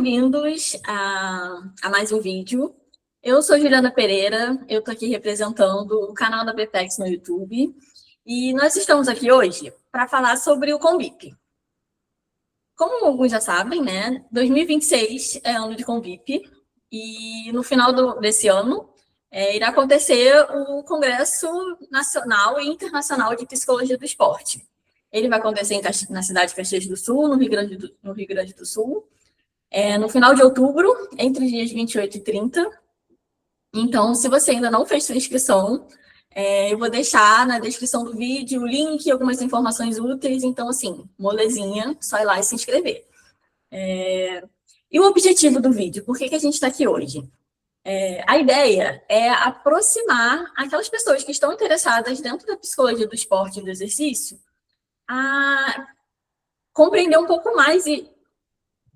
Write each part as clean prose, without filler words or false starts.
Bem-vindos a mais um vídeo. Eu sou Juliana Pereira, eu estou aqui representando o canal da BPEX no YouTube e nós estamos aqui hoje para falar sobre o Convip. Como alguns já sabem, né, 2026 é ano de Convip e no final desse ano irá acontecer o Congresso Nacional e Internacional de Psicologia do Esporte. Ele vai acontecer na cidade de Caxias do Sul, no Rio Grande do Sul, no final de outubro, entre os dias 28 e 30. Então, se você ainda não fez sua inscrição, eu vou deixar na descrição do vídeo o link e algumas informações úteis. Então, assim, molezinha, só ir lá e se inscrever. E o objetivo do vídeo, por que a gente está aqui hoje? A ideia é aproximar aquelas pessoas que estão interessadas dentro da psicologia do esporte e do exercício a compreender um pouco mais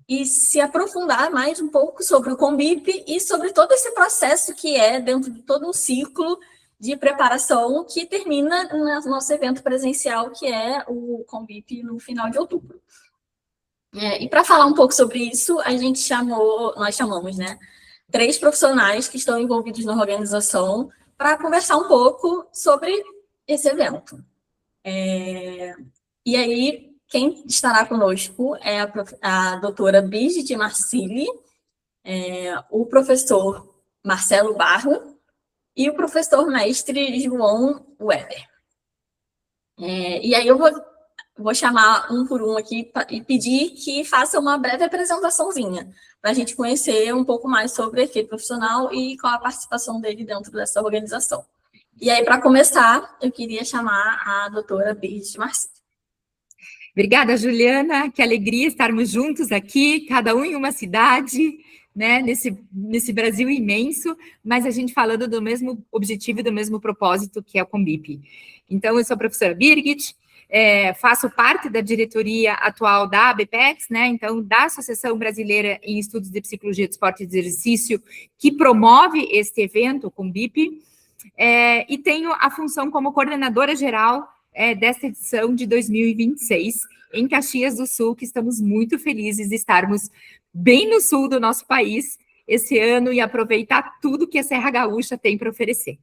e se aprofundar mais um pouco sobre o Convip e sobre todo esse processo que é dentro de todo um ciclo de preparação que termina no nosso evento presencial, que é o Convip no final de outubro. E para falar um pouco sobre isso, nós chamamos, né, 3 profissionais que estão envolvidos na organização para conversar um pouco sobre esse evento. E aí, quem estará conosco é a doutora Brigitte Marcilli, o professor Marcelo Barro e o professor mestre João Weber. E aí eu vou chamar um por um aqui e pedir que faça uma breve apresentaçãozinha, para a gente conhecer um pouco mais sobre aquele profissional e qual a participação dele dentro dessa organização. E aí, para começar, eu queria chamar a doutora Brigitte Marcilli. Obrigada, Juliana, que alegria estarmos juntos aqui, cada um em uma cidade, né, nesse Brasil imenso, mas a gente falando do mesmo objetivo e do mesmo propósito, que é o Convip. Então, eu sou a professora Brigitte, faço parte da diretoria atual da BPEX, né, então, da Associação Brasileira em Estudos de Psicologia do Esporte e do Exercício, que promove este evento, o Convip, e tenho a função como coordenadora geral desta edição de 2026, em Caxias do Sul, que estamos muito felizes de estarmos bem no sul do nosso país esse ano e aproveitar tudo que a Serra Gaúcha tem para oferecer.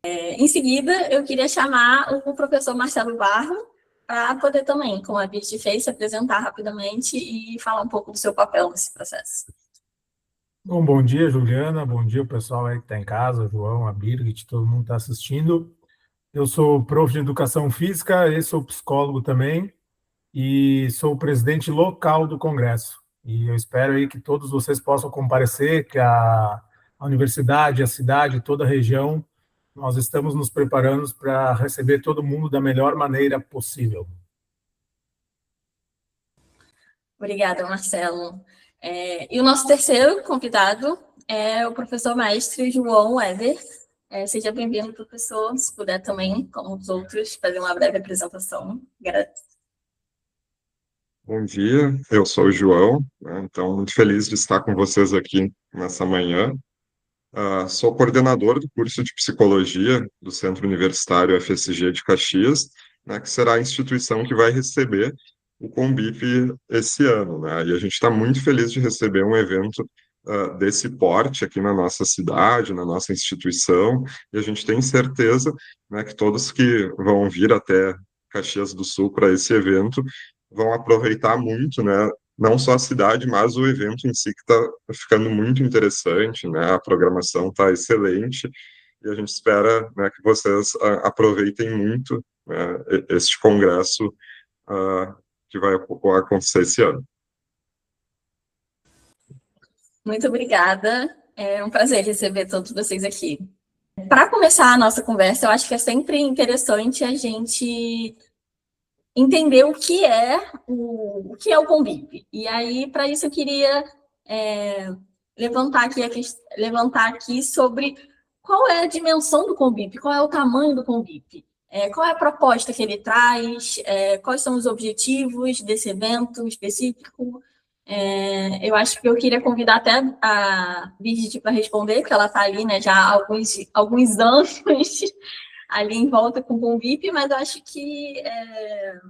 Em seguida, eu queria chamar o professor Marcelo Barro para poder também, como a Birte fez, se apresentar rapidamente e falar um pouco do seu papel nesse processo. Bom dia, Juliana, bom dia o pessoal aí que está em casa, João, a Birgit, todo mundo está assistindo. Eu sou prof de Educação Física e sou psicólogo também e sou o presidente local do Congresso. E eu espero aí que todos vocês possam comparecer, que a universidade, a cidade, toda a região, nós estamos nos preparando para receber todo mundo da melhor maneira possível. Obrigada, Marcelo. E o nosso terceiro convidado é o professor mestre João Weber. Seja bem-vindo, professor. Se puder também, como os outros, fazer uma breve apresentação. Agradeço. Bom dia, eu sou o João, né, então muito feliz de estar com vocês aqui nessa manhã. Sou coordenador do curso de Psicologia do Centro Universitário FSG de Caxias, né, que será a instituição que vai receber o Convip esse ano, né? E a gente está muito feliz de receber um evento desse porte aqui na nossa cidade, na nossa instituição, e a gente tem certeza, né, que todos que vão vir até Caxias do Sul para esse evento vão aproveitar muito, né? Não só a cidade, mas o evento em si que está ficando muito interessante, né? A programação está excelente e a gente espera, né, que vocês aproveitem muito, né, este congresso que vai acontecer esse ano. Muito obrigada. É um prazer receber todos vocês aqui. Para começar a nossa conversa, eu acho que é sempre interessante a gente entender o que é o Convip. E aí, para isso, eu queria levantar aqui sobre qual é a dimensão do Convip, qual é o tamanho do Convip, qual é a proposta que ele traz, quais são os objetivos desse evento específico. Eu acho que eu queria convidar até a Brigitte para responder, porque ela está ali, né, já há alguns anos ali em volta com o Convip, mas eu acho que é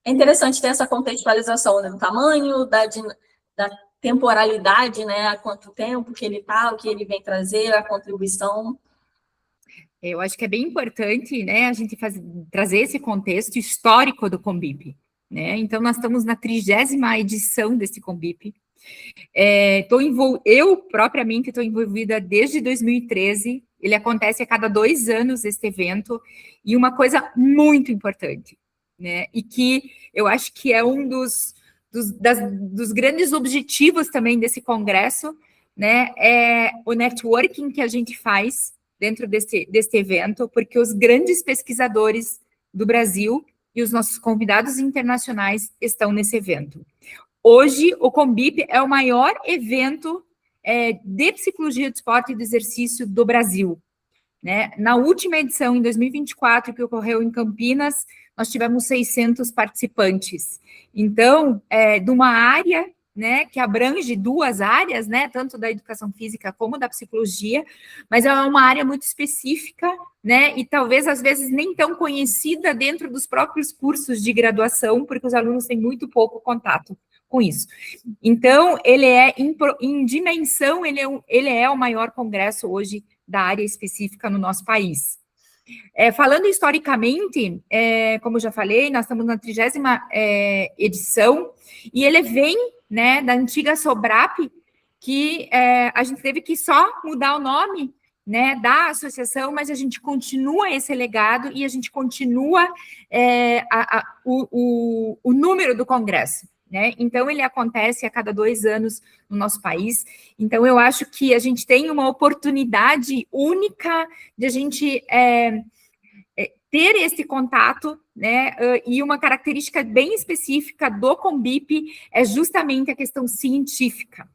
é interessante ter essa contextualização, né, do tamanho, da temporalidade, né, há quanto tempo que ele está, o que ele vem trazer, a contribuição. Eu acho que é bem importante, né, a gente trazer esse contexto histórico do Combip, né? Então, nós estamos na 30ª edição desse Combip. Eu, propriamente, estou envolvida desde 2013. Ele acontece a cada 2 anos, este evento, e uma coisa muito importante, né? E que eu acho que é um dos grandes objetivos também desse congresso, né? É o networking que a gente faz dentro deste evento, porque os grandes pesquisadores do Brasil e os nossos convidados internacionais estão nesse evento. Hoje, o Combip é o maior evento de psicologia do esporte e do exercício do Brasil, né? Na última edição, em 2024, que ocorreu em Campinas, nós tivemos 600 participantes. Então, de uma área, né, que abrange 2 áreas, né, tanto da educação física como da psicologia, mas é uma área muito específica, né, e talvez às vezes nem tão conhecida dentro dos próprios cursos de graduação, porque os alunos têm muito pouco contato com isso. Então, ele em dimensão, ele é o maior congresso hoje da área específica no nosso país. Falando historicamente, como eu já falei, nós estamos na 30ª edição, e ele vem, né, da antiga Sobrap, que a gente teve que só mudar o nome, né, da associação, mas a gente continua esse legado e a gente continua o número do congresso, né? Então, ele acontece a cada 2 anos no nosso país. Então, eu acho que a gente tem uma oportunidade única de a gente ter esse contato, né? E uma característica bem específica do Combip é justamente a questão científica,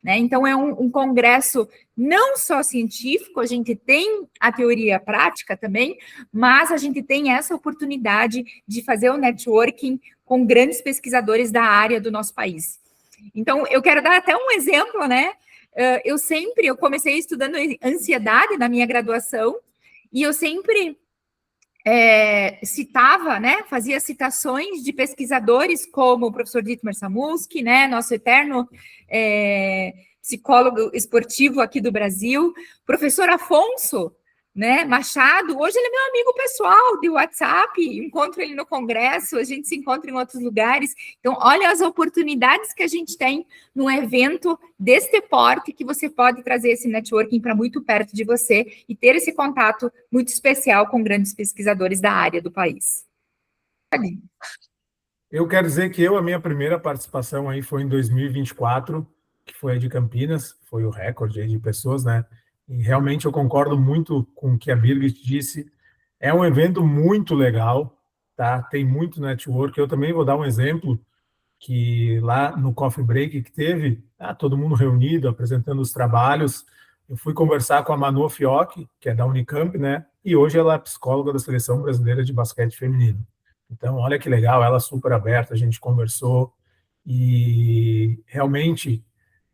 né? Então, é um congresso não só científico, a gente tem a teoria prática também, mas a gente tem essa oportunidade de fazer o networking com grandes pesquisadores da área do nosso país. Então, eu quero dar até um exemplo, né? Eu comecei estudando ansiedade na minha graduação, e eu sempre citava, né, fazia citações de pesquisadores como o professor Dietmar Samulski, né, nosso eterno psicólogo esportivo aqui do Brasil, professor Afonso, né, Machado. Hoje ele é meu amigo pessoal de WhatsApp, encontro ele no congresso, a gente se encontra em outros lugares. Então, olha as oportunidades que a gente tem num evento deste porte, que você pode trazer esse networking para muito perto de você e ter esse contato muito especial com grandes pesquisadores da área do país. Eu quero dizer que a minha primeira participação aí foi em 2024, que foi a de Campinas, foi o recorde aí de pessoas, né? E realmente eu concordo muito com o que a Birgit disse. É um evento muito legal, tá? Tem muito network. Eu também vou dar um exemplo, que lá no Coffee Break que teve, todo mundo reunido, apresentando os trabalhos. Eu fui conversar com a Manu Fiocchi, que é da Unicamp, né? E hoje ela é psicóloga da Seleção Brasileira de Basquete Feminino. Então, olha que legal, ela super aberta, a gente conversou, e realmente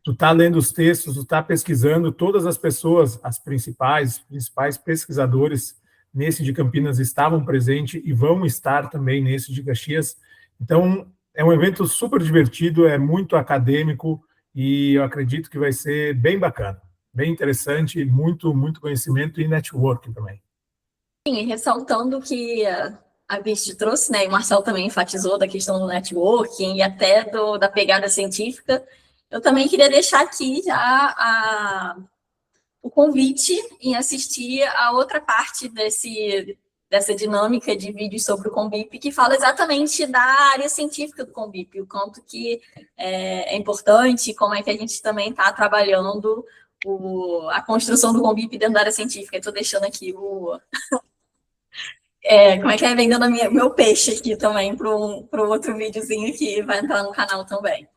tu tá lendo os textos, tu tá pesquisando, todas as pessoas, os principais pesquisadores nesse de Campinas estavam presentes e vão estar também nesse de Caxias. Então, é um evento super divertido, é muito acadêmico, e eu acredito que vai ser bem bacana, bem interessante, muito conhecimento e networking também. Sim, ressaltando que a Birgit trouxe, né, e o Marcelo também enfatizou da questão do networking e até da pegada científica, eu também queria deixar aqui já o convite em assistir a outra parte dessa dinâmica de vídeos sobre o Combip, que fala exatamente da área científica do Combip, o quanto que é importante, como é que a gente também está trabalhando a construção do Combip dentro da área científica. Estou deixando aqui como é que é, vendendo meu peixe aqui também para um outro videozinho que vai entrar no canal também.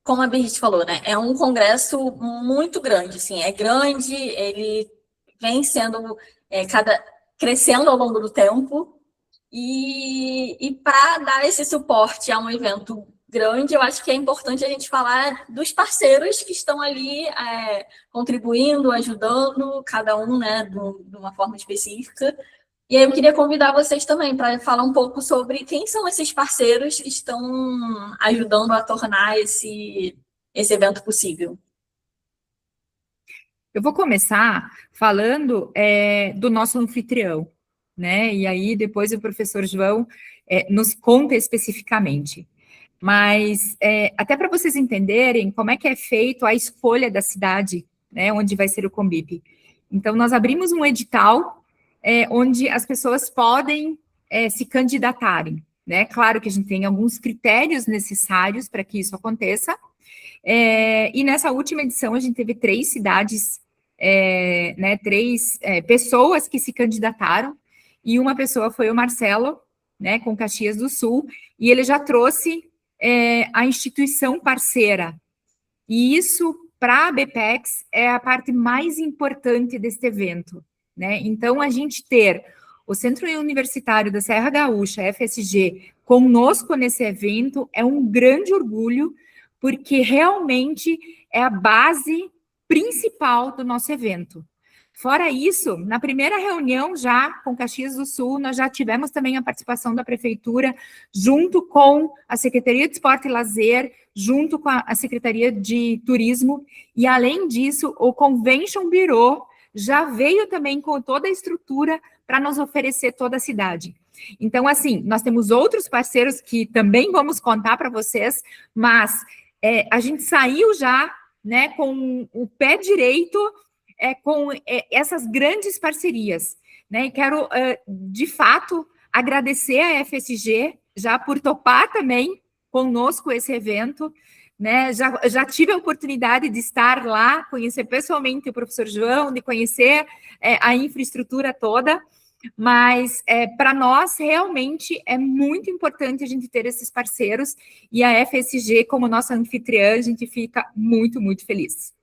Como a Birgit falou, né, é um congresso muito grande, assim, é grande, ele vem sendo crescendo ao longo do tempo, e para dar esse suporte a um evento grande, eu acho que é importante a gente falar dos parceiros que estão ali contribuindo, ajudando, cada um, né, de uma forma específica, E aí eu queria convidar vocês também para falar um pouco sobre quem são esses parceiros que estão ajudando a tornar esse evento possível. Eu vou começar falando do nosso anfitrião, né? E aí depois o professor João nos conta especificamente. Mas até para vocês entenderem como é que é feito a escolha da cidade, né, onde vai ser o Combip. Então, nós abrimos um edital onde as pessoas podem se candidatarem, né? Claro que a gente tem alguns critérios necessários para que isso aconteça. E nessa última edição a gente teve 3 cidades, né, 3 pessoas que se candidataram, e uma pessoa foi o Marcelo, né, com Caxias do Sul, e ele já trouxe a instituição parceira. E isso, para a BPEX, é a parte mais importante deste evento, né? Então, a gente ter o Centro Universitário da Serra Gaúcha, FSG, conosco nesse evento é um grande orgulho, porque realmente é a base principal do nosso evento. Fora isso, na primeira reunião já com Caxias do Sul, nós já tivemos também a participação da Prefeitura, junto com a Secretaria de Esporte e Lazer, junto com a Secretaria de Turismo, e além disso, o Convention Bureau já veio também com toda a estrutura para nos oferecer toda a cidade. Então, assim, nós temos outros parceiros que também vamos contar para vocês, mas a gente saiu já, né, com o pé direito, com essas grandes parcerias, né? E quero, de fato, agradecer a FSG já por topar também conosco esse evento, né? Já tive a oportunidade de estar lá, conhecer pessoalmente o professor João, de conhecer a infraestrutura toda, mas para nós realmente é muito importante a gente ter esses parceiros, e a FSG, como nossa anfitriã, a gente fica muito, muito feliz.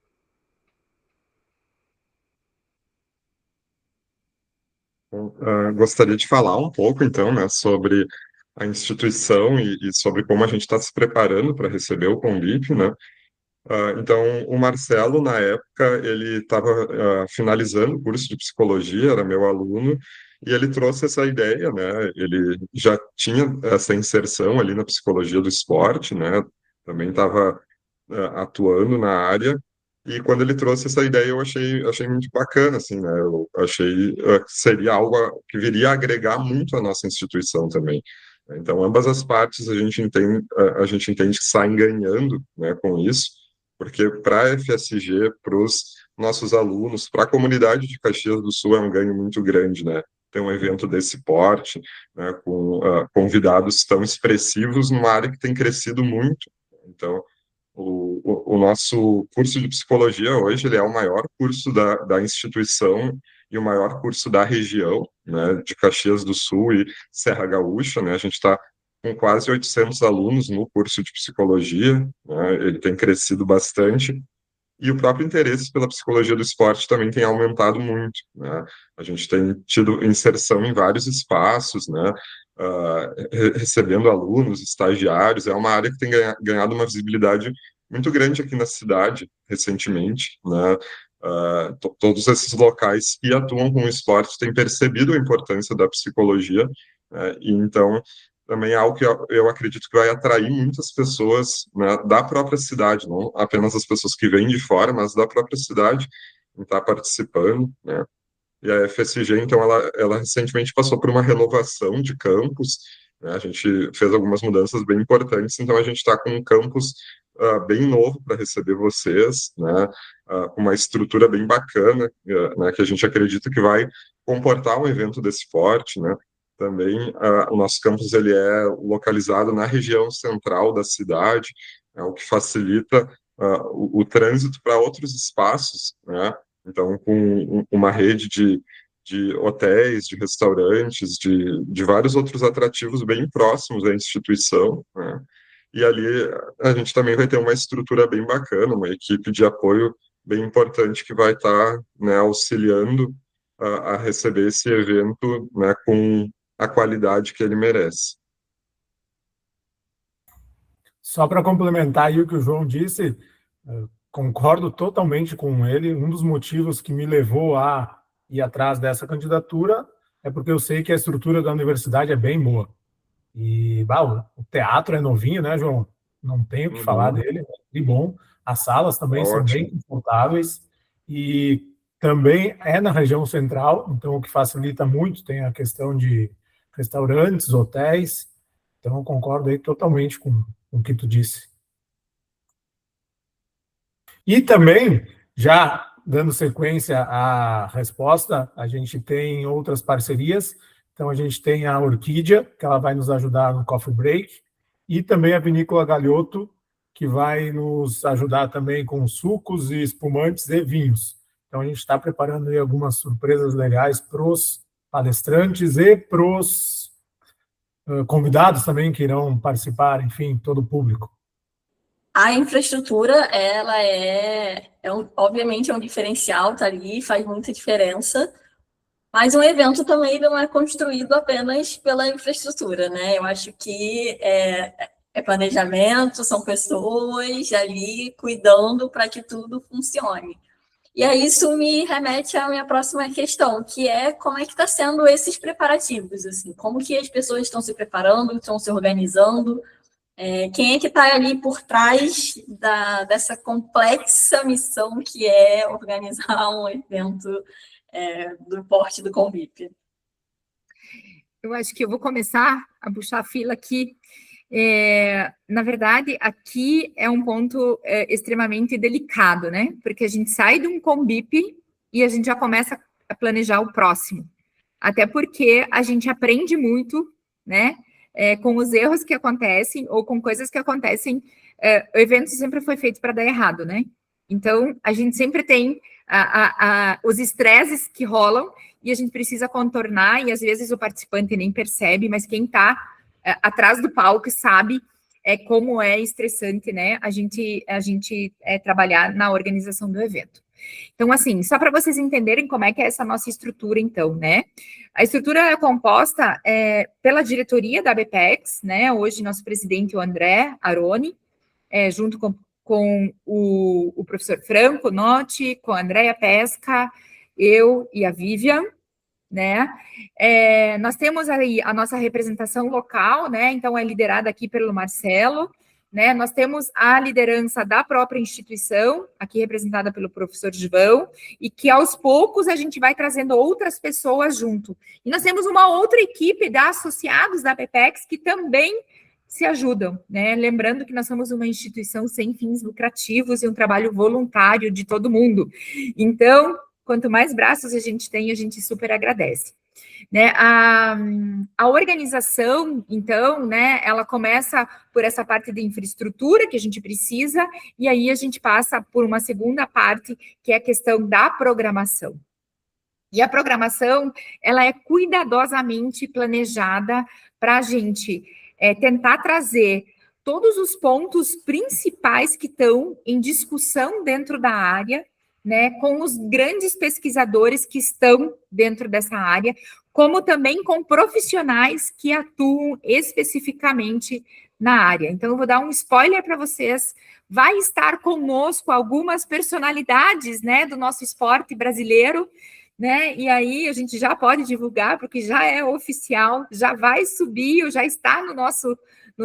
Gostaria de falar um pouco, então, né, sobre a instituição e sobre como a gente está se preparando para receber o convite, né? Então, o Marcelo, na época, ele estava finalizando o curso de psicologia, era meu aluno, e ele trouxe essa ideia, né? Ele já tinha essa inserção ali na psicologia do esporte, né? Também estava atuando na área, e quando ele trouxe essa ideia, eu achei muito bacana, assim, né? Eu achei que seria algo que viria a agregar muito à nossa instituição também. Então, ambas as partes a gente entende que saem ganhando, né, com isso, porque para a FSG, para os nossos alunos, para a comunidade de Caxias do Sul é um ganho muito grande, né? Ter um evento desse porte, né, com convidados tão expressivos numa área que tem crescido muito. Então, o nosso curso de psicologia hoje ele é o maior curso da instituição e o maior curso da região, né, de Caxias do Sul e Serra Gaúcha, né? A gente está com quase 800 alunos no curso de psicologia, né? Ele tem crescido bastante, e o próprio interesse pela psicologia do esporte também tem aumentado muito, né? A gente tem tido inserção em vários espaços, né? Recebendo alunos, estagiários, é uma área que tem ganhado uma visibilidade muito grande aqui na cidade, recentemente, né? Todos esses locais que atuam com o esporte têm percebido a importância da psicologia, e então também é algo que eu acredito que vai atrair muitas pessoas, né, da própria cidade, não apenas as pessoas que vêm de fora, mas da própria cidade, que está participando, né? E a FSG, então, ela recentemente passou por uma renovação de campus, né? A gente fez algumas mudanças bem importantes, então a gente está com um campus bem novo para receber vocês, né? Com uma estrutura bem bacana, né, que a gente acredita que vai comportar um evento desse porte, né? Também o nosso campus ele é localizado na região central da cidade, o que facilita o trânsito para outros espaços, né? Então, com uma rede de hotéis, de restaurantes, de vários outros atrativos bem próximos à instituição, né? E ali a gente também vai ter uma estrutura bem bacana, uma equipe de apoio bem importante que vai estar, né, auxiliando a receber esse evento, né, com a qualidade que ele merece. Só para complementar aí o que o João disse, concordo totalmente com ele. Um dos motivos que me levou a ir atrás dessa candidatura é porque eu sei que a estrutura da universidade é bem boa. E o teatro é novinho, né, João? Não tenho o que falar Uhum, dele, é bom. As salas tá também são bem ótimo. confortáveis e também é na região central, então o que facilita muito tem a questão de restaurantes, hotéis. Então eu concordo aí totalmente com o que tu disse. E também, já dando sequência à resposta, a gente tem outras parcerias. Então, a gente tem a Orquídea, que ela vai nos ajudar no Coffee Break, e também a Vinícola Galhoto, que vai nos ajudar também com sucos e espumantes e vinhos. Então, a gente está preparando aí algumas surpresas legais para os palestrantes e para os convidados também que irão participar, enfim, todo o público. A infraestrutura, ela obviamente é um diferencial, tá ali, faz muita diferença, mas um evento também não é construído apenas pela infraestrutura, né? Eu acho que é planejamento, são pessoas ali cuidando para que tudo funcione. E aí isso me remete à minha próxima questão, que é como é que está sendo esses preparativos, assim, como que as pessoas estão se preparando, estão se organizando, quem é que está ali por trás dessa complexa missão que é organizar um evento do porte do Convip? Eu acho que eu vou começar a puxar a fila aqui. Na verdade, aqui é um ponto extremamente delicado, né? Porque a gente sai de um Convip e a gente já começa a planejar o próximo. Até porque a gente aprende muito, né? Com os erros que acontecem ou com coisas que acontecem. O evento sempre foi feito para dar errado, né? Então, a gente sempre tem os estresses que rolam e a gente precisa contornar, e às vezes o participante nem percebe, mas quem está atrás do palco sabe como é estressante, né? A gente trabalhar na organização do evento. Então, assim, só para vocês entenderem como é que é essa nossa estrutura, então, né? A estrutura é composta pela diretoria da BPEX, né? Hoje, nosso presidente, o André Aroni, junto com o professor Franco Notti, com a Andréia Pesca, eu e a Vivian, né? Nós temos aí a nossa representação local, né? Então, é liderada aqui pelo Marcelo, né? Nós temos a liderança da própria instituição, aqui representada pelo professor João, e que aos poucos a gente vai trazendo outras pessoas junto. E nós temos uma outra equipe de associados da PPEX que também se ajudam, né? Lembrando que nós somos uma instituição sem fins lucrativos e um trabalho voluntário de todo mundo. Então, quanto mais braços a gente tem, a gente super agradece. Né? A organização, então, né, ela começa por essa parte de infraestrutura que a gente precisa, e aí a gente passa por uma segunda parte, que é a questão da programação. E a programação, ela é cuidadosamente planejada para a gente tentar trazer todos os pontos principais que estão em discussão dentro da área, né, com os grandes pesquisadores que estão dentro dessa área, como também com profissionais que atuam especificamente na área. Então, eu vou dar um spoiler para vocês. Vai estar conosco algumas personalidades, né, do nosso esporte brasileiro, né? E aí a gente já pode divulgar, porque já é oficial, já vai subir, já está no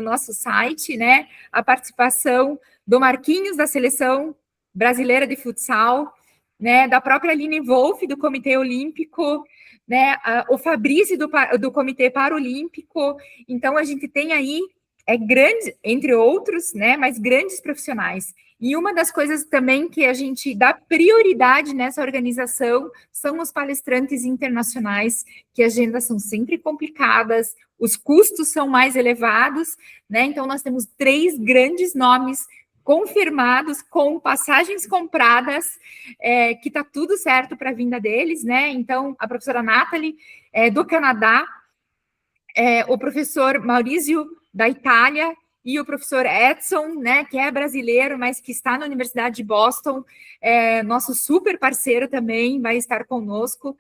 nosso site, né? A participação do Marquinhos, da Seleção Brasileira de Futsal, né? Da própria Aline Wolff, do Comitê Olímpico, né? O Fabrício, do Comitê Paralímpico. Então, a gente tem aí grande, entre outros, né? Mas grandes profissionais. E uma das coisas também que a gente dá prioridade nessa organização são os palestrantes internacionais, que as agendas são sempre complicadas, os custos são mais elevados, né? Então, nós temos 3 grandes nomes confirmados, com passagens compradas, que está tudo certo para a vinda deles, né? Então, a professora Nathalie, do Canadá, o professor Maurizio, da Itália, e o professor Edson, né, que é brasileiro, mas que está na Universidade de Boston, nosso super parceiro também, vai estar conosco,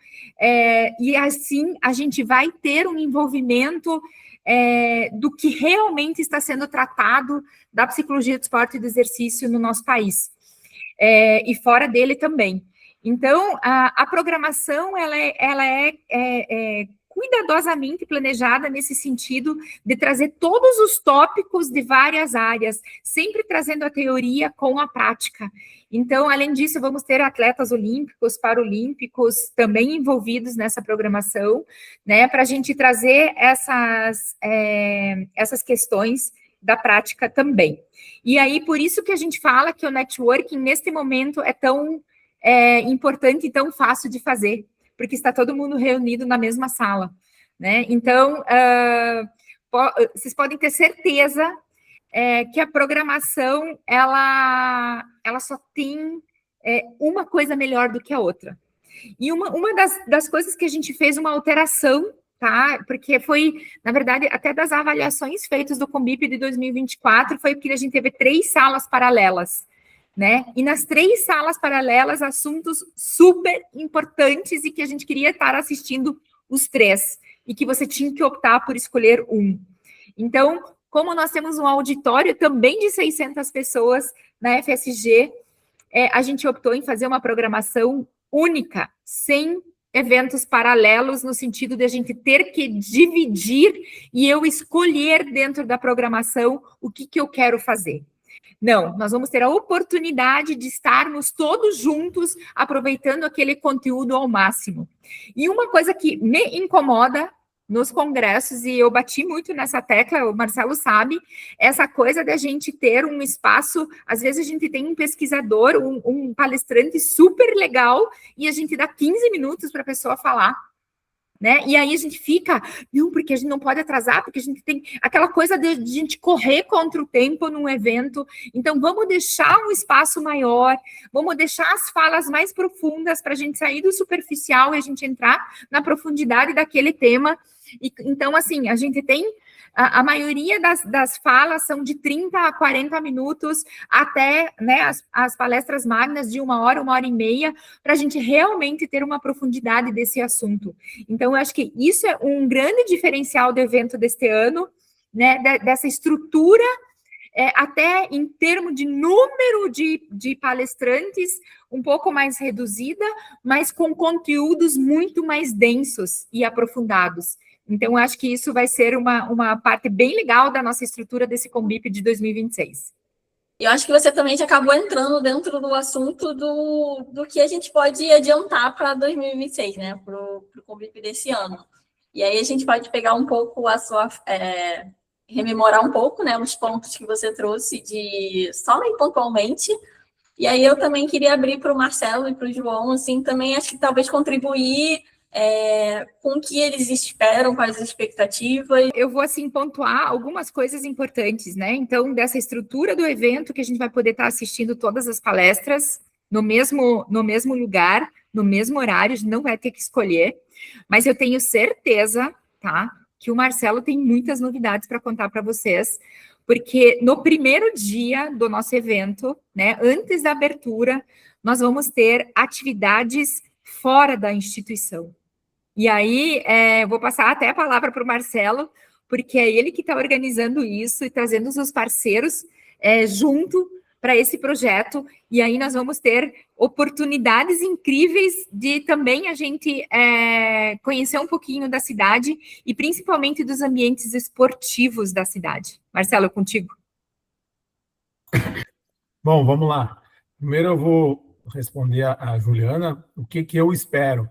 e assim a gente vai ter um envolvimento do que realmente está sendo tratado da psicologia do esporte e do exercício no nosso país, e fora dele também. Então, a programação, ela é cuidadosamente planejada nesse sentido de trazer todos os tópicos de várias áreas, sempre trazendo a teoria com a prática. Então, além disso, vamos ter atletas olímpicos, paralímpicos também envolvidos nessa programação, né, para a gente trazer essas questões da prática também. E aí, por isso que a gente fala que o networking, neste momento, é tão importante e tão fácil de fazer, porque está todo mundo reunido na mesma sala, né? Então, vocês podem ter certeza que a programação, ela só tem uma coisa melhor do que a outra. E uma das coisas que a gente fez uma alteração, tá? Porque foi, na verdade, até das avaliações feitas do Combip de 2024, foi que a gente teve 3 salas paralelas, né? E nas 3 salas paralelas, assuntos super importantes e que a gente queria estar assistindo os 3, e que você tinha que optar por escolher um. Então, como nós temos um auditório também de 600 pessoas na FSG, a gente optou em fazer uma programação única, sem eventos paralelos, no sentido de a gente ter que dividir e eu escolher dentro da programação o que eu quero fazer. Não, nós vamos ter a oportunidade de estarmos todos juntos, aproveitando aquele conteúdo ao máximo. E uma coisa que me incomoda nos congressos, e eu bati muito nessa tecla, o Marcelo sabe, essa coisa da gente ter um espaço, às vezes a gente tem um pesquisador, um palestrante super legal, e a gente dá 15 minutos para a pessoa falar, né? E aí a gente fica, não, porque a gente não pode atrasar, porque a gente tem aquela coisa de a gente correr contra o tempo num evento. Então, vamos deixar um espaço maior, vamos deixar as falas mais profundas para a gente sair do superficial e a gente entrar na profundidade daquele tema. E, então, assim, a gente tem a maioria das falas são de 30 a 40 minutos, até, né, as palestras magnas de 1 hora e meia, para a gente realmente ter uma profundidade desse assunto. Então, eu acho que isso é um grande diferencial do evento deste ano, né, dessa estrutura, até em termos de número de palestrantes, um pouco mais reduzida, mas com conteúdos muito mais densos e aprofundados. Então, acho que isso vai ser uma parte bem legal da nossa estrutura desse Combip de 2026. Eu acho que você também já acabou entrando dentro do assunto do que a gente pode adiantar para 2026, né? Para o Combip desse ano. E aí a gente pode pegar um pouco a sua... rememorar um pouco, né? Os pontos que você trouxe só meio pontualmente. E aí eu também queria abrir para o Marcelo e para o João, assim, também acho que talvez contribuir... com o que eles esperam, quais as expectativas. Eu vou, assim, pontuar algumas coisas importantes, né? Então, dessa estrutura do evento, que a gente vai poder estar assistindo todas as palestras no mesmo lugar, no mesmo horário, a gente não vai ter que escolher, mas eu tenho certeza, tá, que o Marcelo tem muitas novidades para contar para vocês, porque no primeiro dia do nosso evento, né, antes da abertura, nós vamos ter atividades fora da instituição. E aí, vou passar até a palavra para o Marcelo, porque é ele que está organizando isso e trazendo os parceiros junto para esse projeto. E aí nós vamos ter oportunidades incríveis de também a gente conhecer um pouquinho da cidade e principalmente dos ambientes esportivos da cidade. Marcelo, contigo. Bom, vamos lá. Primeiro eu vou responder a Juliana o que eu espero.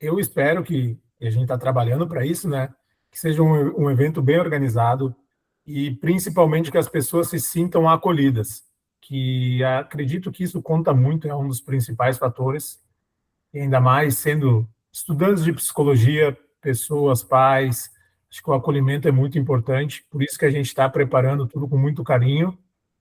Eu espero que a gente está trabalhando para isso, né? Que seja um evento bem organizado e principalmente que as pessoas se sintam acolhidas. Que acredito que isso conta muito, é um dos principais fatores, e ainda mais sendo estudantes de psicologia, pessoas, pais, acho que o acolhimento é muito importante, por isso que a gente está preparando tudo com muito carinho,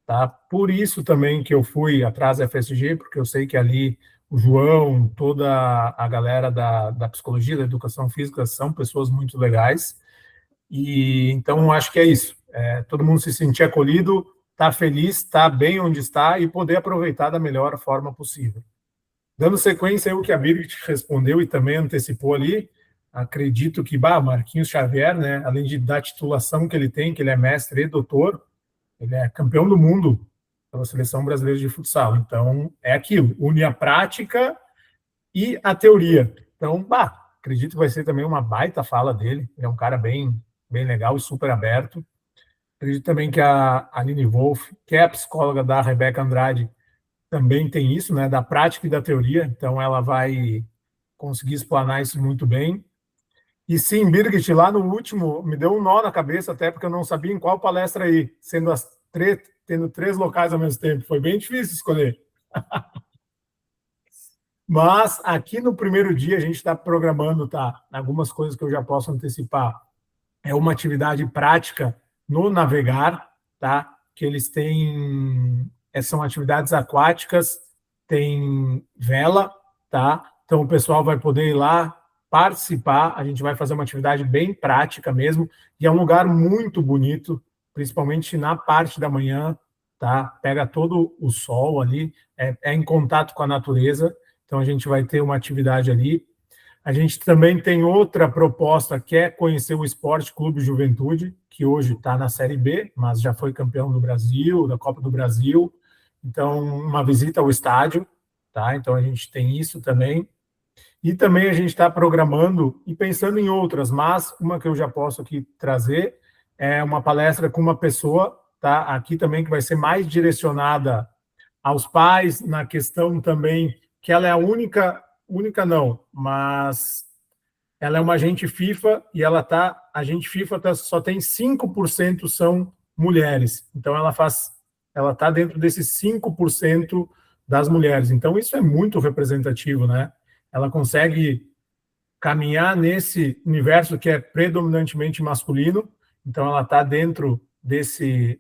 tá? Por isso também que eu fui atrás da FSG, porque eu sei que ali o João, toda a galera da psicologia, da educação física, são pessoas muito legais. E então, acho que é isso. Todo mundo se sentir acolhido, estar feliz, estar bem onde está e poder aproveitar da melhor forma possível. Dando sequência ao que a Birgit respondeu e também antecipou ali, acredito que, Marquinhos Xavier, né, além da titulação que ele tem, que ele é mestre e doutor, ele é campeão do mundo pela Seleção Brasileira de Futsal. Então, é aquilo, une a prática e a teoria. Então, acredito que vai ser também uma baita fala dele. Ele é um cara bem legal e super aberto. Acredito também que a Aline Wolff, que é a psicóloga da Rebeca Andrade, também tem isso, né, da prática e da teoria, então ela vai conseguir explanar isso muito bem. E sim, Birgit, lá no último, me deu um nó na cabeça, até porque eu não sabia em qual palestra ir, tendo 3 locais ao mesmo tempo. Foi bem difícil escolher. Mas aqui no primeiro dia a gente está programando, tá? Algumas coisas que eu já posso antecipar. É uma atividade prática no navegar, tá? Que eles têm, são atividades aquáticas, tem vela, tá? Então o pessoal vai poder ir lá participar, a gente vai fazer uma atividade bem prática mesmo, e é um lugar muito bonito, principalmente na parte da manhã, tá? Pega todo o sol ali, é em contato com a natureza, então a gente vai ter uma atividade ali. A gente também tem outra proposta, que é conhecer o Esporte Clube Juventude, que hoje está na Série B, mas já foi campeão do Brasil, da Copa do Brasil. Então, uma visita ao estádio, tá? Então, a gente tem isso também. E também a gente está programando e pensando em outras, mas uma que eu já posso aqui trazer é uma palestra com uma pessoa, tá? Aqui também que vai ser mais direcionada aos pais, na questão também que ela é a única não, mas ela é uma agente FIFA e a agente FIFA só tem 5% são mulheres. Então ela está dentro desses 5% das mulheres. Então isso é muito representativo, né? Ela consegue caminhar nesse universo que é predominantemente masculino, então ela está dentro desse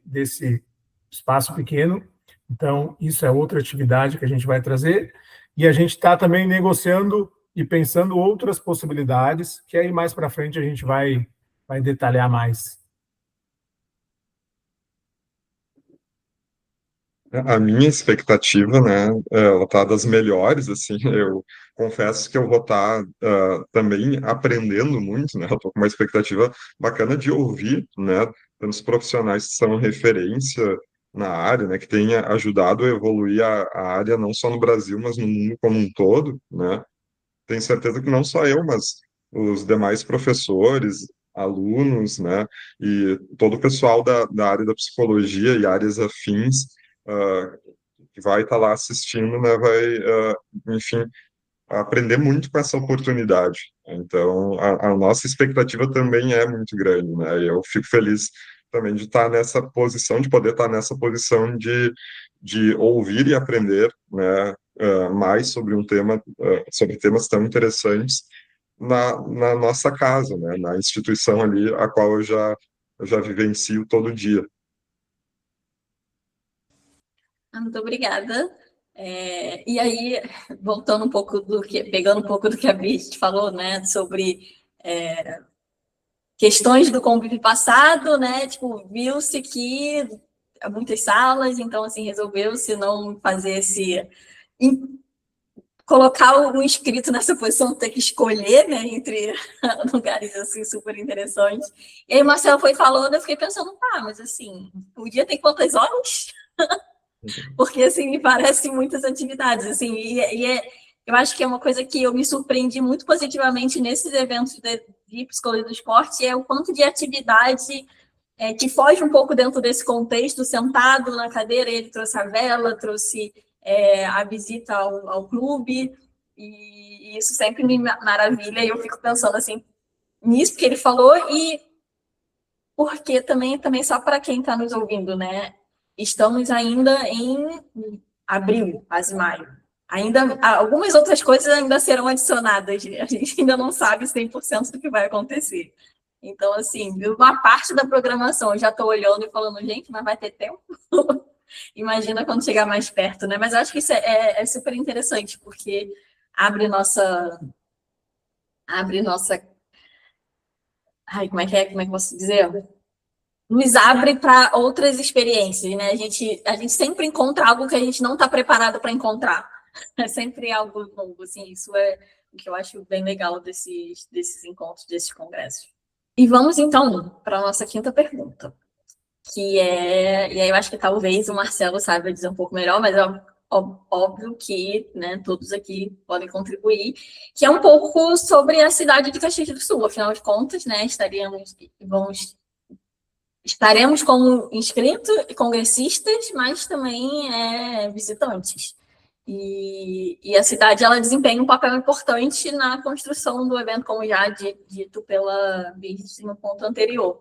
espaço pequeno. Então, isso é outra atividade que a gente vai trazer. E a gente está também negociando e pensando outras possibilidades, que aí mais para frente a gente vai detalhar mais. A minha expectativa, né, ela tá das melhores, assim, eu confesso que eu vou estar também aprendendo muito, né, eu tô com uma expectativa bacana de ouvir, né, tantos profissionais que são referência na área, né, que tenha ajudado a evoluir a área não só no Brasil, mas no mundo como um todo, né, tenho certeza que não só eu, mas os demais professores, alunos, né, e todo o pessoal da área da psicologia e áreas afins, ah, que vai estar lá assistindo, né, vai, enfim, aprender muito com essa oportunidade. Então, a nossa expectativa também é muito grande, né, e eu fico feliz também de estar nessa posição, de poder estar nessa posição de ouvir e aprender, né, mais sobre um tema, sobre temas tão interessantes na nossa casa, né, na instituição ali, a qual eu já vivencio todo dia. Muito obrigada. E aí, voltando um pouco pegando um pouco do que a Brigitte falou, né, sobre questões do convívio passado, né, tipo, viu-se que há muitas salas, então, assim, resolveu-se não fazer colocar o inscrito nessa posição, ter que escolher, né, entre lugares, assim, super interessantes. E aí o Marcelo foi falando, eu fiquei pensando, mas, assim, o dia tem quantas horas? Porque, assim, me parece muitas atividades, assim, eu acho que é uma coisa que eu me surpreendi muito positivamente nesses eventos de psicologia do esporte, é o quanto de atividade que foge um pouco dentro desse contexto, sentado na cadeira, ele trouxe a vela, trouxe a visita ao clube, e isso sempre me maravilha, e eu fico pensando, assim, nisso que ele falou, e porque também só para quem está nos ouvindo, né, estamos ainda em abril, quase maio. Ainda, algumas outras coisas ainda serão adicionadas, a gente ainda não sabe 100% do que vai acontecer. Então, assim, uma parte da programação eu já estou olhando e falando, gente, mas vai ter tempo? Imagina quando chegar mais perto, né? Mas eu acho que isso é super interessante, porque abre nossa... Ai, como é que eu posso dizer? Nos abre para outras experiências, né? A gente sempre encontra algo que a gente não está preparado para encontrar. É sempre algo novo, assim, isso é o que eu acho bem legal desses encontros, desses congressos. E vamos, então, para a nossa quinta pergunta, e aí eu acho que talvez o Marcelo saiba dizer um pouco melhor, mas óbvio que, né, todos aqui podem contribuir, que é um pouco sobre a cidade de Caxias do Sul. Afinal de contas, né, estaremos como inscritos e congressistas, mas também visitantes. E a cidade, ela desempenha um papel importante na construção do evento, como já dito pela Birgit no ponto anterior.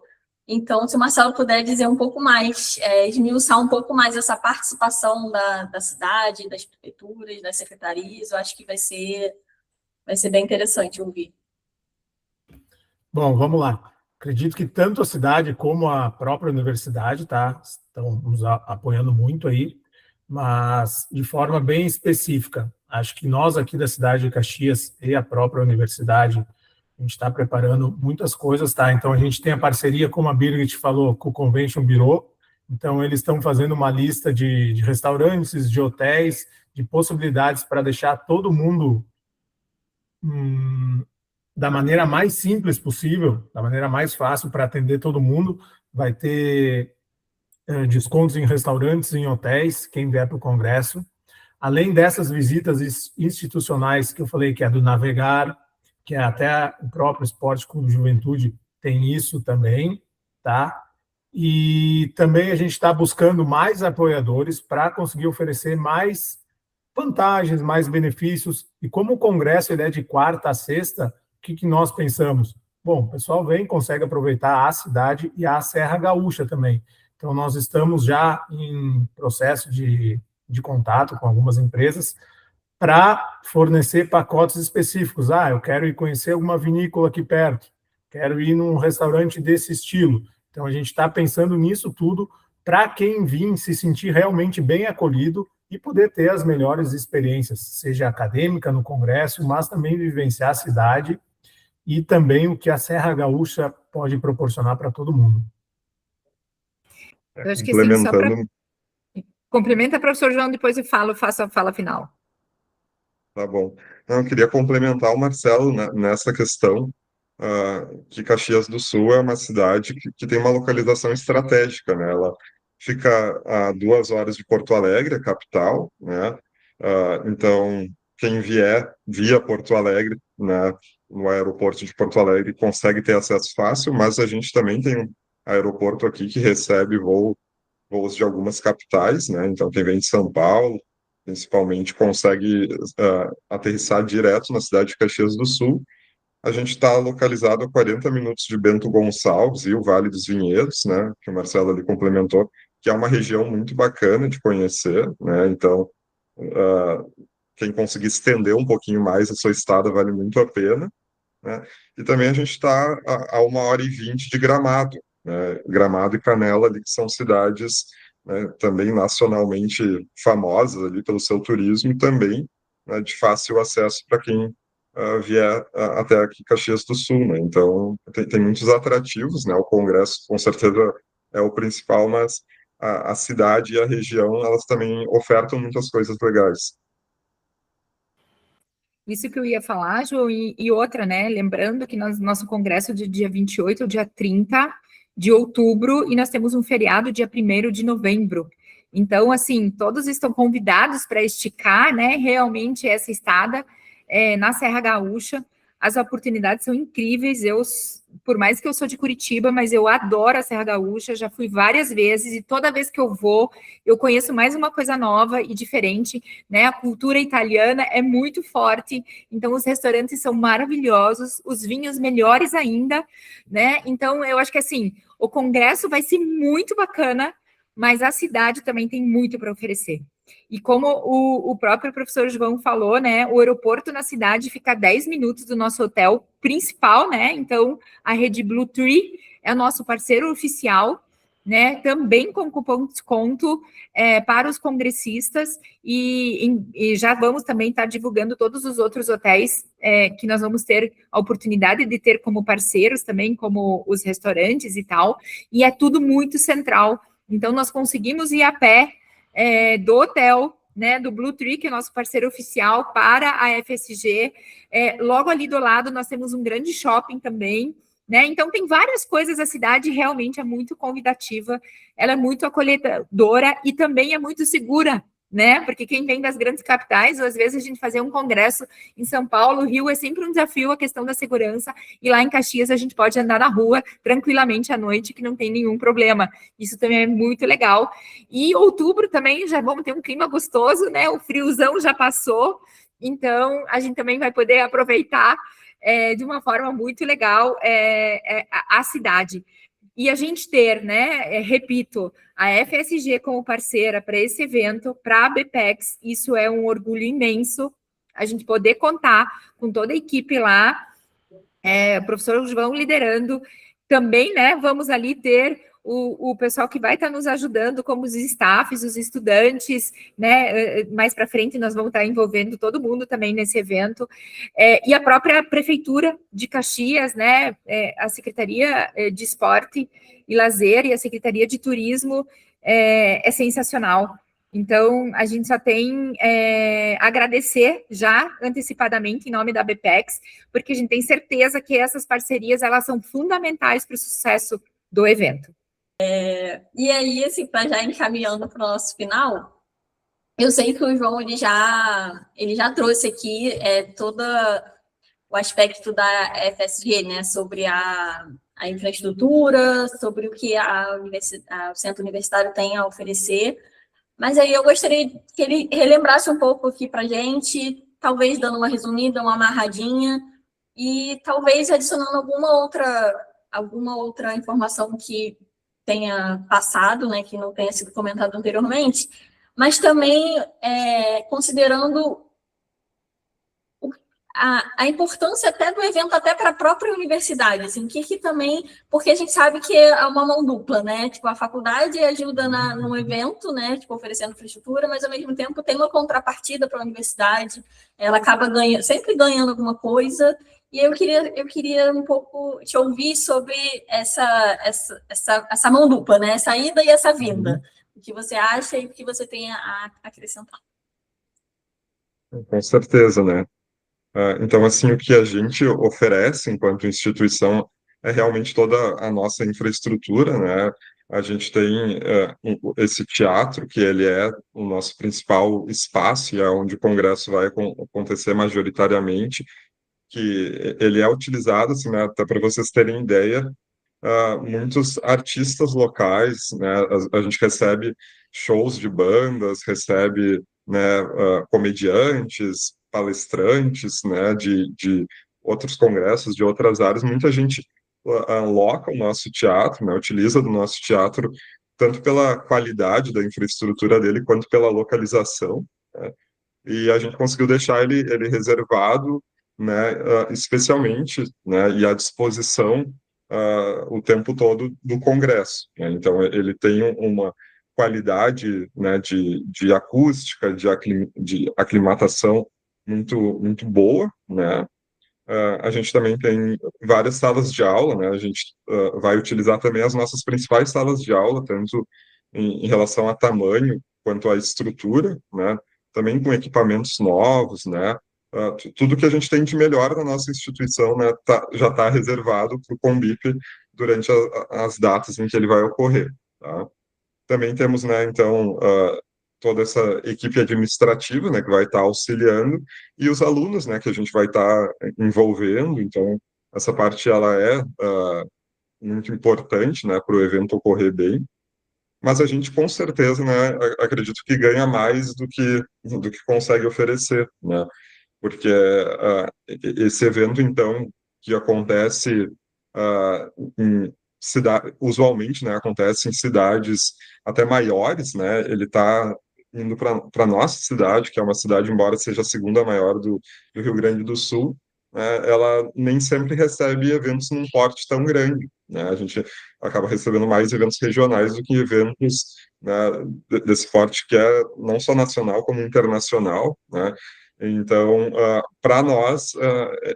Então, se o Marcelo puder dizer um pouco mais, esmiuçar um pouco mais essa participação da cidade, das prefeituras, das secretarias, eu acho que vai ser bem interessante ouvir. Bom, vamos lá. Acredito que tanto a cidade como a própria universidade estão nos apoiando muito aí, mas de forma bem específica. Acho que nós aqui da cidade de Caxias e a própria universidade, a gente está preparando muitas coisas, tá? Então, a gente tem a parceria, como a Birgit falou, com o Convention Bureau. Então, eles estão fazendo uma lista de restaurantes, de hotéis, de possibilidades para deixar todo mundo da maneira mais simples possível, da maneira mais fácil para atender todo mundo. Vai ter descontos em restaurantes, em hotéis, quem vier para o Congresso. Além dessas visitas institucionais que eu falei, que é do Navegar, que é até o próprio Esporte Clube Juventude, tem isso também, tá? E também a gente está buscando mais apoiadores para conseguir oferecer mais vantagens, mais benefícios. E como o Congresso ele é de quarta a sexta, o que nós pensamos? Bom, o pessoal vem, consegue aproveitar a cidade e a Serra Gaúcha também. Então, nós estamos já em processo de contato com algumas empresas para fornecer pacotes específicos. Eu quero ir conhecer alguma vinícola aqui perto, quero ir num restaurante desse estilo. Então, a gente está pensando nisso tudo para quem vir se sentir realmente bem acolhido e poder ter as melhores experiências, seja acadêmica no Congresso, mas também vivenciar a cidade e também o que a Serra Gaúcha pode proporcionar para todo mundo. Eu acho que sim, só para... Complementa, professor João, depois eu faço a fala final. Tá bom. Não, eu queria complementar o Marcelo nessa questão, que Caxias do Sul é uma cidade que tem uma localização estratégica, né? Ela fica a 2 horas de Porto Alegre, a capital, né? Então, quem vier via Porto Alegre, né, no aeroporto de Porto Alegre, consegue ter acesso fácil, mas a gente também tem um aeroporto aqui que recebe voos de algumas capitais, né? Então, quem vem de São Paulo, principalmente, consegue aterrissar direto na cidade de Caxias do Sul. A gente está localizado a 40 minutos de Bento Gonçalves e o Vale dos Vinhedos, né? Que o Marcelo ali complementou, que é uma região muito bacana de conhecer, né? Então, quem conseguir estender um pouquinho mais a sua estada vale muito a pena, né? E também a gente está a 1h20 de Gramado, né? Gramado e Canela ali, que são cidades, né, também nacionalmente famosas ali pelo seu turismo e também, né, de fácil acesso para quem vier até aqui Caxias do Sul, né? Então tem muitos atrativos, né? O Congresso com certeza é o principal, mas a cidade e a região elas também ofertam muitas coisas legais. Isso que eu ia falar, Ju, e outra, né? Lembrando que nosso congresso de dia 28 ao dia 30 de outubro, e nós temos um feriado dia 1º de novembro. Então, assim, todos estão convidados para esticar, né, realmente essa estada na Serra Gaúcha. As oportunidades são incríveis. Por mais que eu sou de Curitiba, mas eu adoro a Serra Gaúcha, já fui várias vezes, e toda vez que eu vou, eu conheço mais uma coisa nova e diferente, né? A cultura italiana é muito forte, então os restaurantes são maravilhosos, os vinhos melhores ainda, né? Então, eu acho que, assim, o congresso vai ser muito bacana, mas a cidade também tem muito para oferecer. E como o próprio professor João falou, né, o aeroporto na cidade fica a 10 minutos do nosso hotel principal, né? Então, a rede Blue Tree é o nosso parceiro oficial, né? Também com cupom de desconto para os congressistas, e já vamos também estar divulgando todos os outros hotéis que nós vamos ter a oportunidade de ter como parceiros também, como os restaurantes e tal, e é tudo muito central. Então, nós conseguimos ir a pé do hotel, né, do Blue Tree, que é nosso parceiro oficial, para a FSG. Logo ali do lado, nós temos um grande shopping também, né? Então, tem várias coisas. A cidade realmente é muito convidativa, ela é muito acolhedora e também é muito segura, né? Porque quem vem das grandes capitais, ou às vezes a gente fazer um congresso em São Paulo, Rio, é sempre um desafio a questão da segurança, e lá em Caxias a gente pode andar na rua tranquilamente à noite, que não tem nenhum problema. Isso também é muito legal. E outubro também já vamos ter um clima gostoso, né? O friozão já passou, então a gente também vai poder aproveitar de uma forma muito legal a cidade. E a gente ter, né, repito, a FSG como parceira para esse evento, para a BPEX, isso é um orgulho imenso, a gente poder contar com toda a equipe lá, o professor João liderando, também, né, vamos ali ter o pessoal que vai estar nos ajudando, como os staffs, os estudantes, né, mais para frente nós vamos estar envolvendo todo mundo também nesse evento, e a própria Prefeitura de Caxias, né, a Secretaria de Esporte e Lazer e a Secretaria de Turismo é sensacional. Então, a gente só tem agradecer já antecipadamente em nome da BPEX, porque a gente tem certeza que essas parcerias elas são fundamentais para o sucesso do evento. E aí, assim, para já encaminhando para o nosso final, eu sei que o João ele já trouxe aqui todo o aspecto da FSG, né, sobre a infraestrutura, sobre o que o Centro Universitário tem a oferecer. Mas aí eu gostaria que ele relembrasse um pouco aqui para a gente, talvez dando uma resumida, uma amarradinha, e talvez adicionando alguma outra informação que tenha passado, né, que não tenha sido comentado anteriormente, mas também considerando a importância até do evento, até para a própria universidade, assim, que também, porque a gente sabe que é uma mão dupla, né, tipo, a faculdade ajuda no evento, né, tipo, oferecendo infraestrutura, mas ao mesmo tempo tem uma contrapartida para a universidade, ela acaba sempre ganhando alguma coisa, e eu queria um pouco te ouvir sobre essa mão dupla, né, essa ida e essa vinda, o que você acha e o que você tem a acrescentar. Com certeza, né? Então, assim, o que a gente oferece enquanto instituição é realmente toda a nossa infraestrutura, né? A gente tem esse teatro, que ele é o nosso principal espaço, e é onde o congresso vai acontecer majoritariamente, que ele é utilizado, assim, né, até para vocês terem ideia, muitos artistas locais, né, a gente recebe shows de bandas, recebe, né, comediantes, palestrantes, né, de outros congressos, de outras áreas, muita gente aloca o nosso teatro, né, utiliza do nosso teatro tanto pela qualidade da infraestrutura dele, quanto pela localização, né, e a gente conseguiu deixar ele reservado, né, especialmente, né, e à disposição o tempo todo do Congresso, né? Então, ele tem uma qualidade, né, de acústica, de aclimatação muito boa, né? A gente também tem várias salas de aula, né? A gente vai utilizar também as nossas principais salas de aula, tanto em relação a tamanho quanto à estrutura, né? Também com equipamentos novos, né? Tudo que a gente tem de melhor na nossa instituição, né, já está reservado para o Combip durante as datas em que ele vai ocorrer, tá? Também temos, né, então, toda essa equipe administrativa, né, que vai estar auxiliando, e os alunos, né, que a gente vai estar envolvendo. Então, essa parte, ela é muito importante, né, para o evento ocorrer bem, mas a gente, com certeza, né, acredito que ganha mais do que consegue oferecer, né, porque esse evento, então, que acontece em usualmente, né, acontece em cidades até maiores, né, ele está indo para a nossa cidade, que é uma cidade, embora seja a segunda maior do Rio Grande do Sul, né, ela nem sempre recebe eventos num porte tão grande, né, a gente acaba recebendo mais eventos regionais do que eventos, né, desse porte que é não só nacional, como internacional, né. Então, para nós,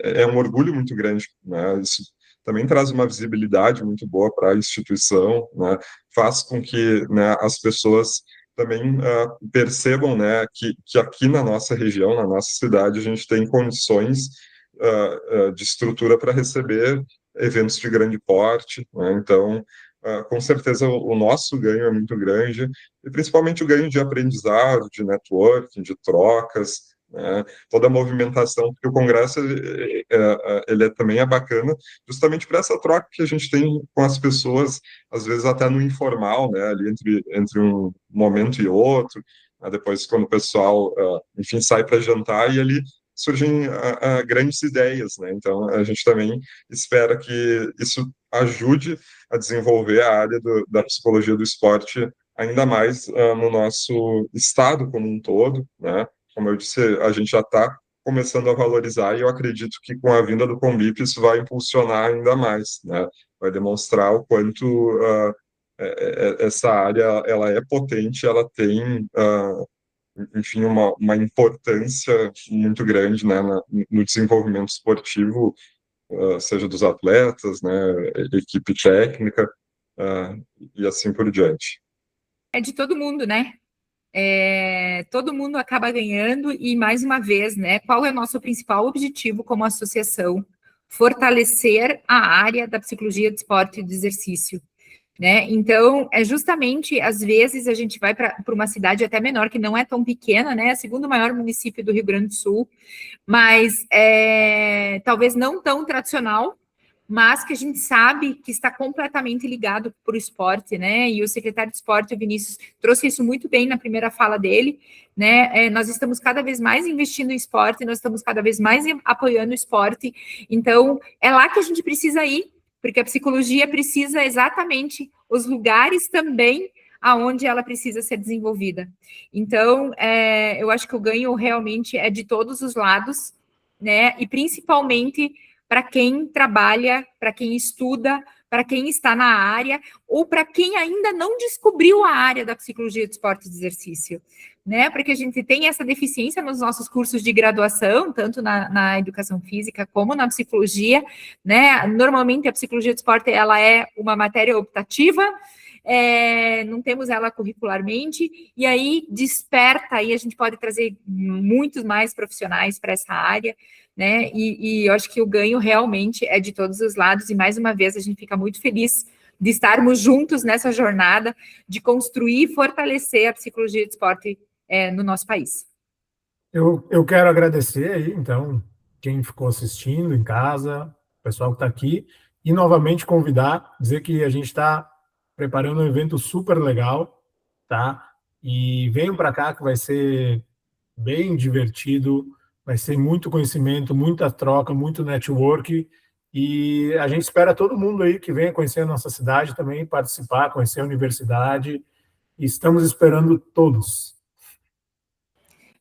é um orgulho muito grande, né? Isso também traz uma visibilidade muito boa para a instituição, né? Faz com que, né, as pessoas também percebam, né, que aqui na nossa região, na nossa cidade, a gente tem condições de estrutura para receber eventos de grande porte, né? Então, com certeza o nosso ganho é muito grande, e principalmente o ganho de aprendizado, de networking, de trocas, né? Toda a movimentação, porque o congresso ele também é bacana, justamente por essa troca que a gente tem com as pessoas, às vezes até no informal, né? Ali entre um momento e outro, né? Depois quando o pessoal, enfim, sai para jantar e ali surgem grandes ideias, né? Então a gente também espera que isso ajude a desenvolver a área da psicologia do esporte ainda mais no nosso estado como um todo, né? Como eu disse, a gente já está começando a valorizar e eu acredito que com a vinda do Combip isso vai impulsionar ainda mais, né? Vai demonstrar o quanto essa área ela é potente, ela tem, enfim, uma importância muito grande, né, no desenvolvimento esportivo, seja dos atletas, né, equipe técnica, e assim por diante. É de todo mundo, né? Todo mundo acaba ganhando e, mais uma vez, né, qual é o nosso principal objetivo como associação? Fortalecer a área da psicologia do esporte e do exercício, né? Então, justamente, às vezes, a gente vai para uma cidade até menor, que não é tão pequena, né? É o segundo maior município do Rio Grande do Sul, mas talvez não tão tradicional, mas que a gente sabe que está completamente ligado para o esporte, né? E o secretário de esporte, o Vinícius, trouxe isso muito bem na primeira fala dele, né? Nós estamos cada vez mais investindo em esporte, nós estamos cada vez mais apoiando o esporte, então é lá que a gente precisa ir, porque a psicologia precisa exatamente os lugares também aonde ela precisa ser desenvolvida. Então, eu acho que o ganho realmente é de todos os lados, né? E principalmente para quem trabalha, para quem estuda, para quem está na área, ou para quem ainda não descobriu a área da psicologia do esporte e do exercício, né? Porque a gente tem essa deficiência nos nossos cursos de graduação, tanto na educação física como na psicologia, né? Normalmente a psicologia do esporte ela é uma matéria optativa, não temos ela curricularmente, e aí desperta, aí a gente pode trazer muitos mais profissionais para essa área, né? E eu acho que o ganho realmente é de todos os lados, e mais uma vez a gente fica muito feliz de estarmos juntos nessa jornada de construir e fortalecer a psicologia do esporte no nosso país. Eu quero agradecer aí, então, quem ficou assistindo em casa, o pessoal que está aqui, e novamente convidar, dizer que a gente está preparando um evento super legal, tá? E venham para cá que vai ser bem divertido, vai ser muito conhecimento, muita troca, muito network, e a gente espera todo mundo aí que venha conhecer a nossa cidade também, participar, conhecer a universidade, e estamos esperando todos.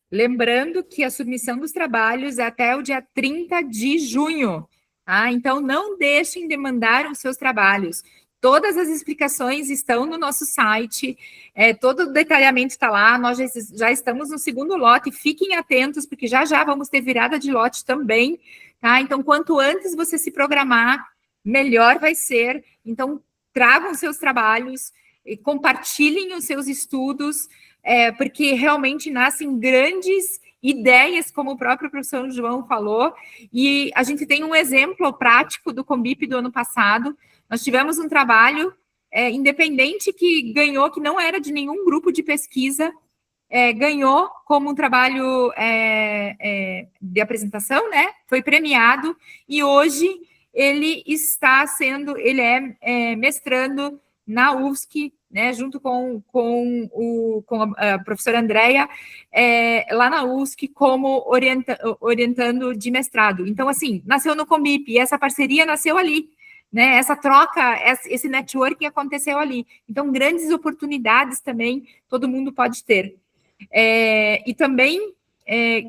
Lembrando que a submissão dos trabalhos é até o dia 30 de junho, tá? Então, não deixem de mandar os seus trabalhos. Todas as explicações estão no nosso site, todo o detalhamento está lá, nós já estamos no segundo lote, fiquem atentos, porque já vamos ter virada de lote também, tá? Então, quanto antes você se programar, melhor vai ser. Então, tragam seus trabalhos, compartilhem os seus estudos, porque realmente nascem grandes ideias, como o próprio professor João falou, e a gente tem um exemplo prático do Combip do ano passado. Nós tivemos um trabalho independente que ganhou, que não era de nenhum grupo de pesquisa, ganhou como um trabalho de apresentação, né? Foi premiado, e hoje ele é mestrando na UFSC, né, junto com a professora Andréia, lá na UFSC, como orientando de mestrado. Então, assim, nasceu no Combip, e essa parceria nasceu ali, né? Essa troca, esse networking aconteceu ali. Então, grandes oportunidades também todo mundo pode ter. E também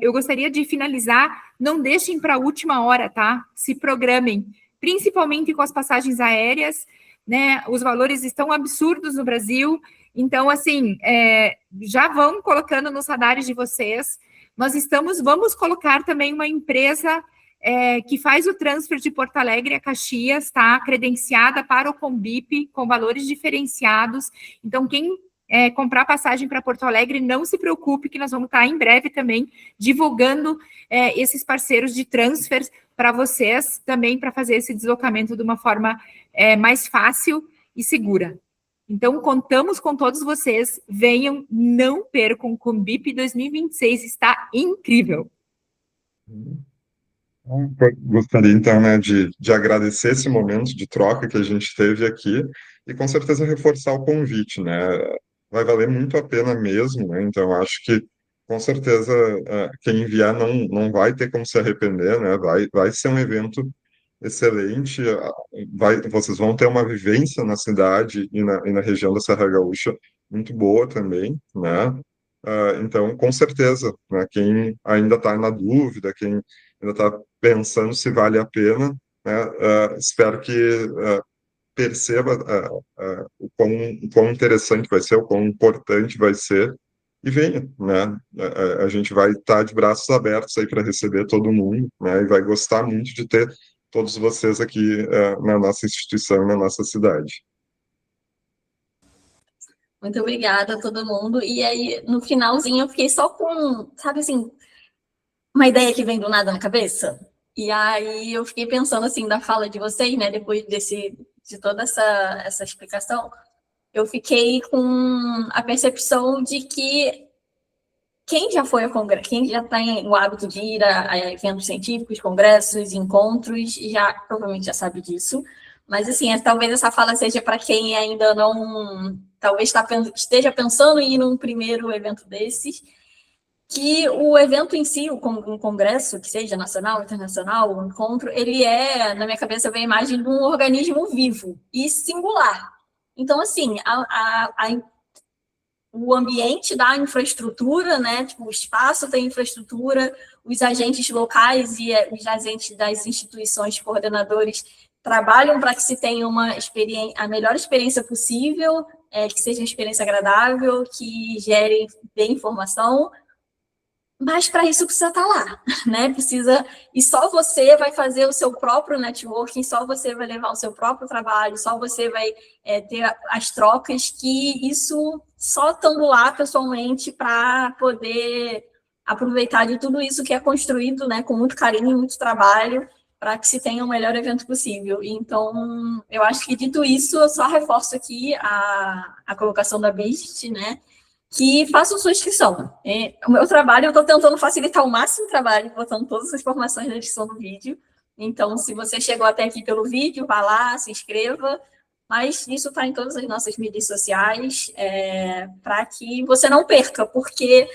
eu gostaria de finalizar, não deixem para a última hora, tá? Se programem, principalmente com as passagens aéreas, né? Os valores estão absurdos no Brasil, então, assim, já vão colocando nos radares de vocês. Vamos colocar também uma empresa que faz o transfer de Porto Alegre a Caxias, tá? Credenciada para o Combip, com valores diferenciados. Então, quem comprar passagem para Porto Alegre, não se preocupe, que nós vamos estar em breve também divulgando esses parceiros de transfers para vocês, também para fazer esse deslocamento de uma forma mais fácil e segura. Então, contamos com todos vocês. Venham, não percam. Combip 2026 está incrível. Gostaria, então, né, de agradecer esse momento de troca que a gente teve aqui e, com certeza, reforçar o convite, né? Vai valer muito a pena mesmo, né? Então, acho que, com certeza, quem enviar não vai ter como se arrepender, né? Vai ser um evento excelente, vocês vão ter uma vivência na cidade e na região da Serra Gaúcha muito boa também, né? Então, com certeza, né, quem ainda está na dúvida, quem ainda está pensando se vale a pena, né, espero que perceba o quão interessante vai ser, o quão importante vai ser, e venha, né? A gente vai estar de braços abertos aí para receber todo mundo, né? E vai gostar muito de ter todos vocês aqui na nossa instituição, na nossa cidade. Muito obrigada a todo mundo. E aí, no finalzinho, eu fiquei só com, sabe assim, uma ideia que vem do nada na cabeça. E aí eu fiquei pensando assim, da fala de vocês, né? Depois de toda essa explicação, eu fiquei com a percepção de que quem já foi a congresso, quem já tem o hábito de ir a eventos científicos, congressos, encontros, já provavelmente já sabe disso. Mas, assim, talvez essa fala seja para quem ainda não... Talvez esteja pensando em ir num primeiro evento desses, que o evento em si, um congresso, que seja nacional, internacional, um encontro, ele na minha cabeça, vem a imagem de um organismo vivo e singular. Então, assim, o ambiente da infraestrutura, né? Tipo, o espaço tem infraestrutura, os agentes locais e os agentes das instituições coordenadores trabalham para que se tenha a melhor experiência possível, que seja uma experiência agradável, que gere bem informação, mas para isso precisa estar lá, né? E só você vai fazer o seu próprio networking, só você vai levar o seu próprio trabalho, só você vai ter as trocas, que isso só estando lá pessoalmente para poder aproveitar de tudo isso que é construído, né, com muito carinho e muito trabalho, para que se tenha o melhor evento possível. Então, eu acho que, dito isso, eu só reforço aqui a colocação da BIST, né, que façam sua inscrição. O meu trabalho, eu estou tentando facilitar o máximo o trabalho, botando todas as informações na descrição do vídeo. Então, se você chegou até aqui pelo vídeo, vá lá, se inscreva. Mas isso está em todas as nossas mídias sociais, para que você não perca, porque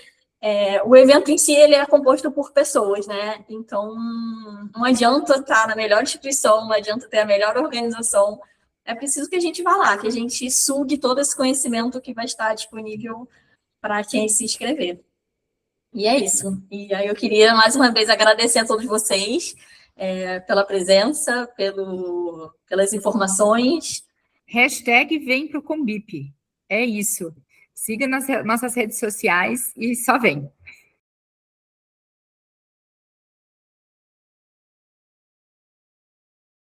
o evento em si ele é composto por pessoas, né? Então, não adianta estar na melhor instituição, não adianta ter a melhor organização. É preciso que a gente vá lá, que a gente sugue todo esse conhecimento que vai estar disponível para quem se inscrever. E é isso. E aí eu queria, mais uma vez, agradecer a todos vocês pela presença, pelas informações. #vem pro Combip. É isso. Siga nas nossas redes sociais e só vem.